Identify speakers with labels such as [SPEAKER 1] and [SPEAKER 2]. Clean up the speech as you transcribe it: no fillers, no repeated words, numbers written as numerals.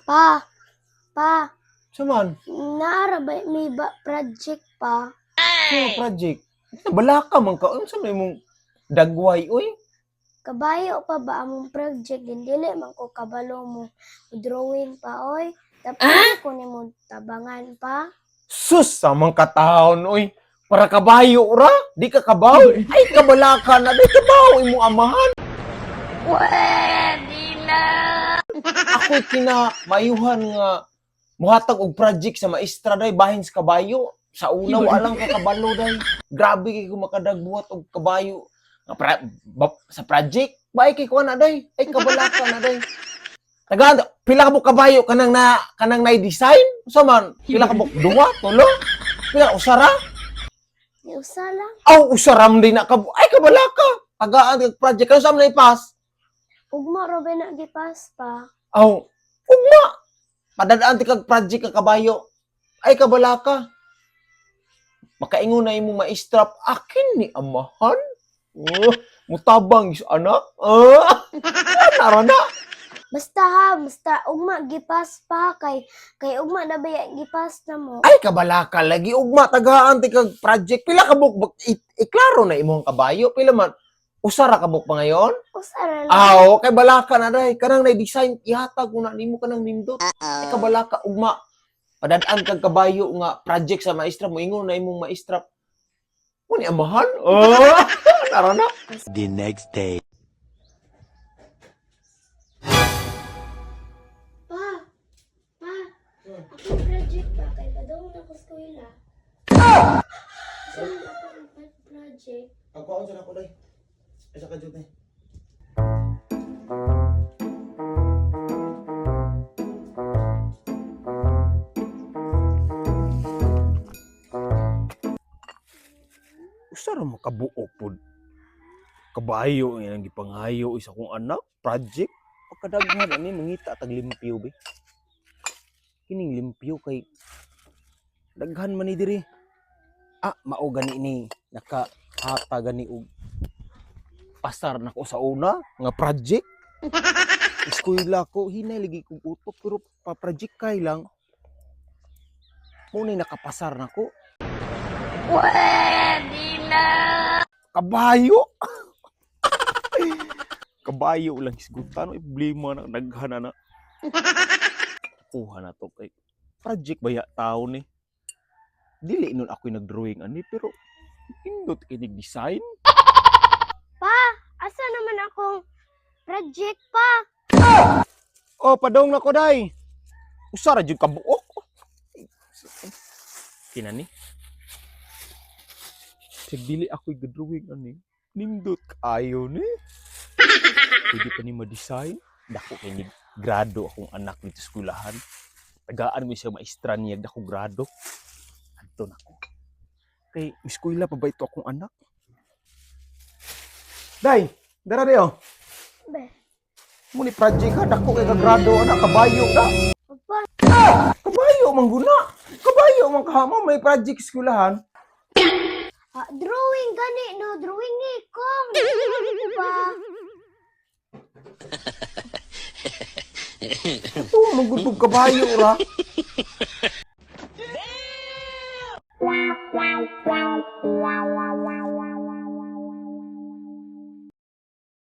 [SPEAKER 1] Pa, pa,
[SPEAKER 2] Saman,
[SPEAKER 1] may project pa.
[SPEAKER 2] ano project? Balaka man ka. Ano sa may mong dagway, uy?
[SPEAKER 1] Kabayo pa ba among project? Dili man ko kabalo mo. Drawing pa, oy. Tapos ko ni mo tabangan pa.
[SPEAKER 2] Sus, samang katahon, uy. Para kabayo, ura? Di ka kabaw? Ay, kabalaka na. Di kabaw, imong amahan.
[SPEAKER 1] Pwede na!
[SPEAKER 2] Ako'y kinamayuhan nga muhatag og project sa maestra day bahin sa kabayo. Sa una walang ka kabalo day. Grabe kay ko makadagbuhat og kabayo nga sa project. Bay kay ko na day. Ay kabalaka na day. Tagaan, pila ka mo kabayo kanang na-design? Sa man, pila ka mo duwa, tulo? Pila usara?
[SPEAKER 1] Di usa lang.
[SPEAKER 2] Aw, usaram din na ay kabalaka. Tagaan kag project ano sa man ipas?
[SPEAKER 1] Ugma ro ba na gipas pa.
[SPEAKER 2] Aw, ugma. Padadaan ti kag project ka kabayo. Ay kabalaka. Makaingon na imong maistrap akin ni amahan. Mutabang is anak. Nara na.
[SPEAKER 1] Basta ugma gipas pa kay ugma na ba gipas na mo.
[SPEAKER 2] Ay kabalaka lagi ugma tagaan ti kag project. Pila ka buk iklaro na imong kabayo. Pila man usara ka buk pa ngayon?
[SPEAKER 1] Usara lang.
[SPEAKER 2] Aw, kay balaka na day. Kanang na-design ihatag mo na nimo kanang nindot. Ay kabalaka ugma. Padadaan kag kabayo nga project sa maestra mo ingon na imong maestra. Mo ni amahan? Nara na.
[SPEAKER 3] The next day.
[SPEAKER 1] Pa, akong project pa kay padong na ko eskwela. Saan akong project?
[SPEAKER 2] Ako sa nako day. Ay sa kajud day. Usara makabuok pod. Kabayo yang gipangayo isa kong anak project pagkadaghan ani mangita tag limpyo be. Kining limpyo kay daghan man ni diri. Mao gani ni nakahata gani og pasar nako sa una nga project. Eskwela ko hinay lagi kog utok pero pa project kay lang. Mo ni nakapasar nako.
[SPEAKER 1] Pwede na!
[SPEAKER 2] Kabayo. Kabayo lang isgutan, may problema na naghana na. Kuha na to kay project baya tao ni. Dili nun ako nag-drawing ani pero indot kay design.
[SPEAKER 1] Pa, asa naman akong project pa?
[SPEAKER 2] Padong na ko day. Usara jud kabuok. Kinani. Dili ako i-drawing ani. Nindot kaayo ni. Pwede pa ni ma-design. Dako kay ni grado akong anak dito sa eskwelahan. Tagaan mo siya maestra niya dako grado. Adto nako. Kay eskwela pa ba ito akong anak? Day, dara dayo.
[SPEAKER 1] Be,
[SPEAKER 2] Muni project ka dako kay grado anak kabayo na.
[SPEAKER 1] pa,
[SPEAKER 2] Kabayo mangguna. Kabayo man kahama may project eskwelahan.
[SPEAKER 1] drawing gani, no? Drawing ni kong. Drawing ko ba?
[SPEAKER 2] Ito manggutog kabayo ra.